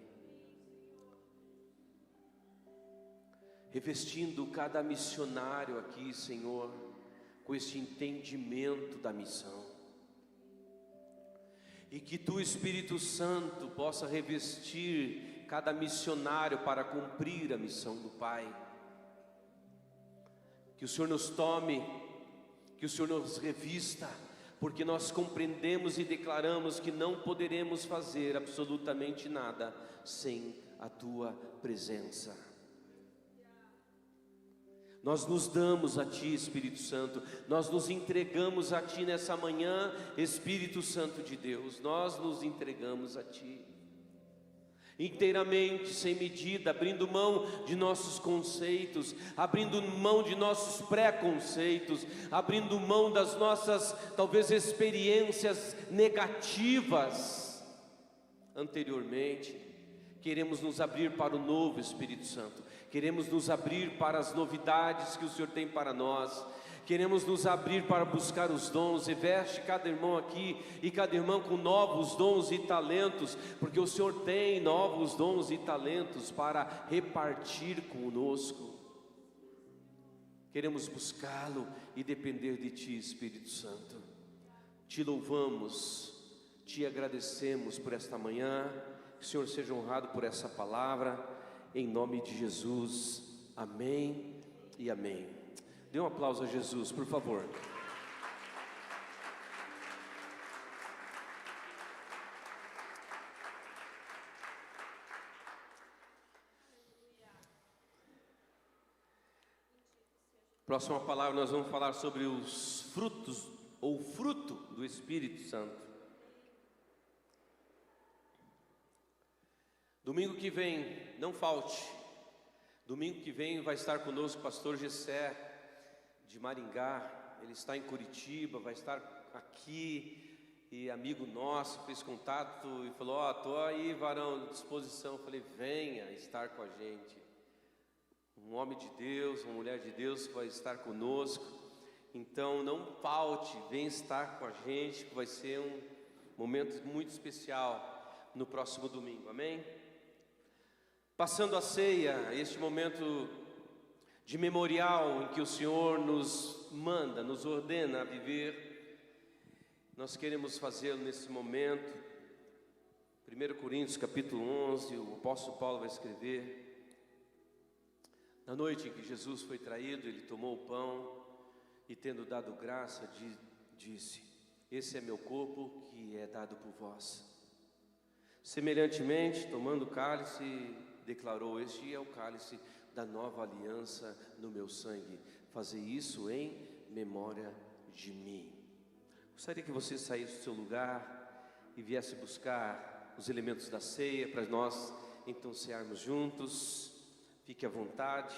revestindo cada missionário aqui, Senhor, com este entendimento da missão. E que Tu, Espírito Santo, possa revestir cada missionário para cumprir a missão do Pai. Que o Senhor nos tome, que o Senhor nos revista, porque nós compreendemos e declaramos que não poderemos fazer absolutamente nada sem a Tua presença. Nós nos damos a Ti, Espírito Santo, nós nos entregamos a Ti nessa manhã, Espírito Santo de Deus, nós nos entregamos a Ti, inteiramente, sem medida, abrindo mão de nossos conceitos, abrindo mão de nossos preconceitos, abrindo mão das nossas, talvez, experiências negativas anteriormente. Queremos nos abrir para o novo, Espírito Santo. Queremos nos abrir para as novidades que o Senhor tem para nós. Queremos nos abrir para buscar os dons. Reveste cada irmão aqui e cada irmã com novos dons e talentos, porque o Senhor tem novos dons e talentos para repartir conosco. Queremos buscá-lo e depender de Ti, Espírito Santo. Te louvamos, Te agradecemos por esta manhã. Que o Senhor seja honrado por essa palavra, em nome de Jesus, amém e amém. Dê um aplauso a Jesus, por favor. Próxima palavra, nós vamos falar sobre os frutos, ou fruto do Espírito Santo. Domingo que vem, não falte. Domingo que vem vai estar conosco o pastor Gessé, de Maringá. Ele está em Curitiba, vai estar aqui. E amigo nosso, fez contato e falou: estou aí, varão, à disposição. Eu falei: venha estar com a gente. Um homem de Deus, uma mulher de Deus que vai estar conosco. Então não falte, venha estar com a gente, que vai ser um momento muito especial no próximo domingo, amém? Passando a ceia, este momento de memorial em que o Senhor nos manda, nos ordena a viver, nós queremos fazê-lo nesse momento. 1 Coríntios capítulo 11, o apóstolo Paulo vai escrever: na noite em que Jesus foi traído, ele tomou o pão e, tendo dado graça, disse: esse é meu corpo que é dado por vós. Semelhantemente, tomando o cálice, declarou: este é o cálice da nova aliança no meu sangue. Fazei isso em memória de mim. Gostaria que você saísse do seu lugar e viesse buscar os elementos da ceia para nós então cearmos juntos. Fique à vontade.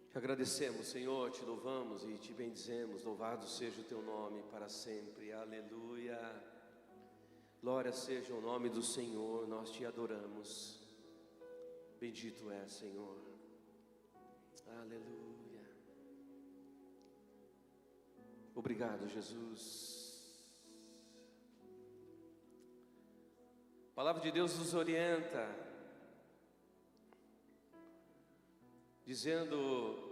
Te agradecemos, Senhor, te louvamos e te bendizemos. Louvado seja o teu nome para sempre. Aleluia. Glória seja o nome do Senhor. Nós te adoramos. Bendito é, Senhor. Aleluia. Obrigado, Jesus. A palavra de Deus nos orienta, dizendo: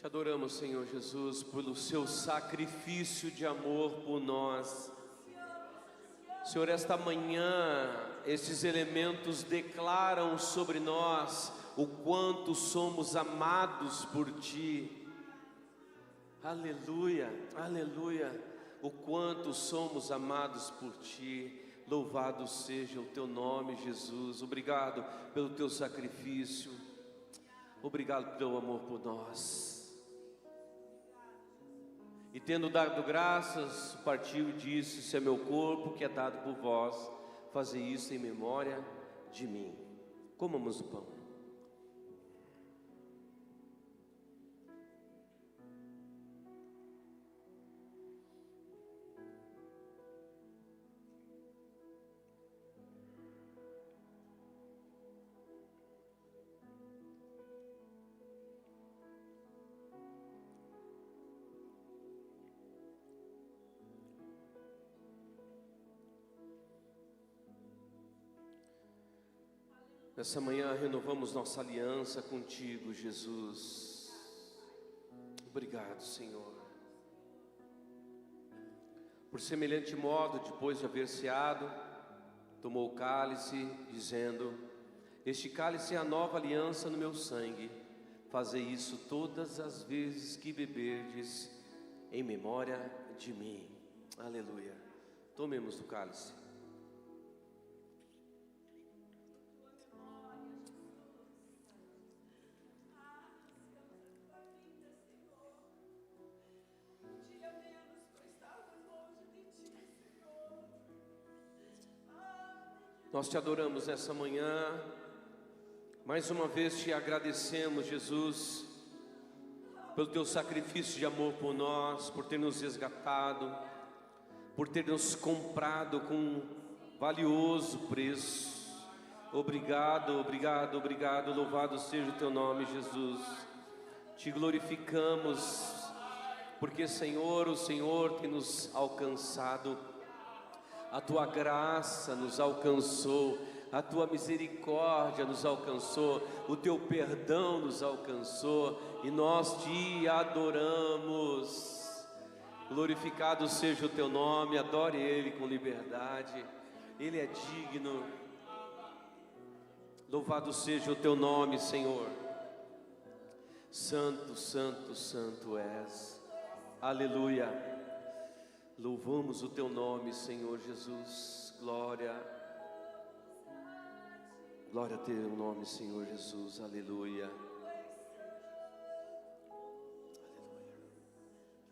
te adoramos, Senhor Jesus, pelo seu sacrifício de amor por nós. Senhor, esta manhã, esses elementos declaram sobre nós o quanto somos amados por Ti. Aleluia, aleluia, o quanto somos amados por Ti. Louvado seja o Teu nome, Jesus. Obrigado pelo Teu sacrifício, obrigado pelo Teu amor por nós. E tendo dado graças, partiu e disse: "Isso é meu corpo que é dado por vós, fazei isso em memória de mim." Comamos o pão. Nessa manhã renovamos nossa aliança contigo, Jesus. Obrigado, Senhor. Por semelhante modo, depois de haver ceado, tomou o cálice, dizendo: "Este cálice é a nova aliança no meu sangue. Fazei isso todas as vezes que beberdes, em memória de mim." Aleluia. Tomemos o cálice. Nós te adoramos nessa manhã, mais uma vez te agradecemos, Jesus, pelo teu sacrifício de amor por nós, por ter nos resgatado, por ter nos comprado com um valioso preço. Obrigado, obrigado, obrigado, louvado seja o teu nome, Jesus. Te glorificamos, porque Senhor, o Senhor tem nos alcançado. A tua graça nos alcançou, a tua misericórdia nos alcançou, o teu perdão nos alcançou, e nós te adoramos. Glorificado seja o teu nome, adore Ele com liberdade, Ele é digno. Louvado seja o teu nome, Senhor. Santo, santo, santo és. Aleluia. Louvamos o teu nome, Senhor Jesus. Glória, glória a teu nome, Senhor Jesus. Aleluia.